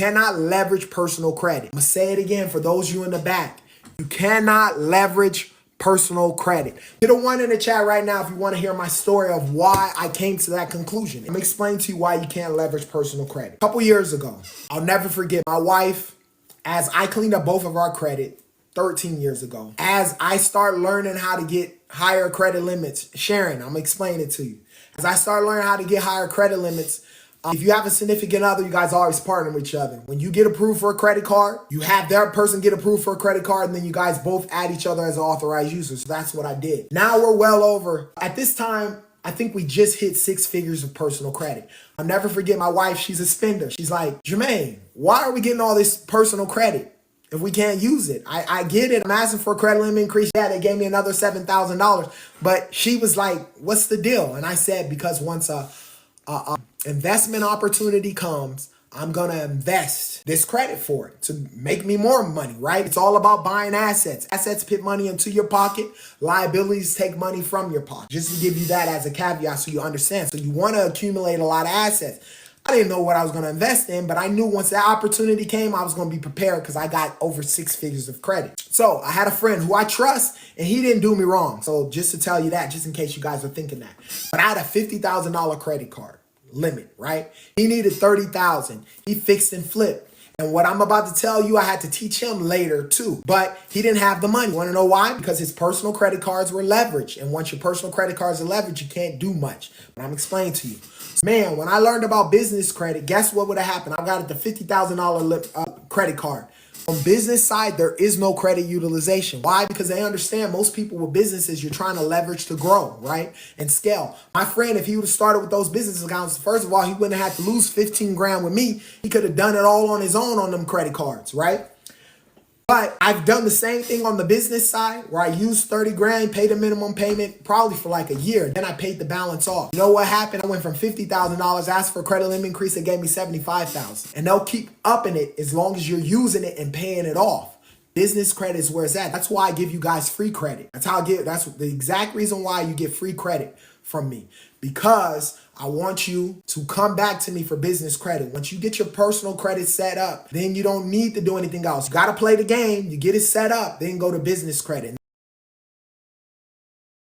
cannot leverage personal credit. I'm gonna say it again for those of you in the back. You cannot leverage personal credit. Hit a 1 in the chat right now if you want to hear my story of why I came to that conclusion. Let me explain to you why you can't leverage personal credit. A couple years ago, I'll never forget my wife, as I cleaned up both of our credit 13 years ago. As I start learning how to get higher credit limits, Sharon, I'm explaining it to you. As I start learning how to get higher credit limits, if you have a significant other, you guys always partner with each other. When you get approved for a credit card, you have that person get approved for a credit card, and then you guys both add each other as an authorized user. So that's what I did. Now we're well over. At this time, I think we just hit 6 figures of personal credit. I'll never forget my wife. She's a spender. She's like, Jermaine, why are we getting all this personal credit if we can't use it? I get it. I'm asking for a credit limit increase. Yeah, they gave me another $7,000. But she was like, what's the deal? And I said, because once a investment opportunity comes, I'm going to invest this credit for it to make me more money, right? It's all about buying assets. Assets put money into your pocket. Liabilities take money from your pocket. Just to give you that as a caveat so you understand. So you want to accumulate a lot of assets. I didn't know what I was going to invest in, but I knew once that opportunity came, I was going to be prepared because I got over 6 figures of credit. So I had a friend who I trust, and he didn't do me wrong. So just to tell you that, just in case you guys are thinking that. But I had a $50,000 credit card limit, right? He needed $30,000. He fixed and flipped. And what I'm about to tell you, I had to teach him later too. But he didn't have the money. Want to know why? Because his personal credit cards were leveraged. And once your personal credit cards are leveraged, you can't do much. But I'm explaining to you. Man, when I learned about business credit, guess what would have happened? I got the $50,000 credit card. On business side, there is no credit utilization. Why? Because they understand most people with businesses, you're trying to leverage to grow, right? And scale. My friend, if he would have started with those business accounts, first of all, he wouldn't have had to lose 15 grand with me. He could have done it all on his own on them credit cards, right? But I've done the same thing on the business side where I used 30 grand, paid a minimum payment probably for like a year. Then I paid the balance off. You know what happened? I went from $50,000, asked for a credit limit increase, they gave me $75,000. And they'll keep upping it as long as you're using it and paying it off. Business credit is where it's at. That's why I give you guys free credit. That's the exact reason why you get free credit from me. Because I want you to come back to me for business credit. Once you get your personal credit set up, then you don't need to do anything else. You got to play the game. You get it set up, then go to business credit.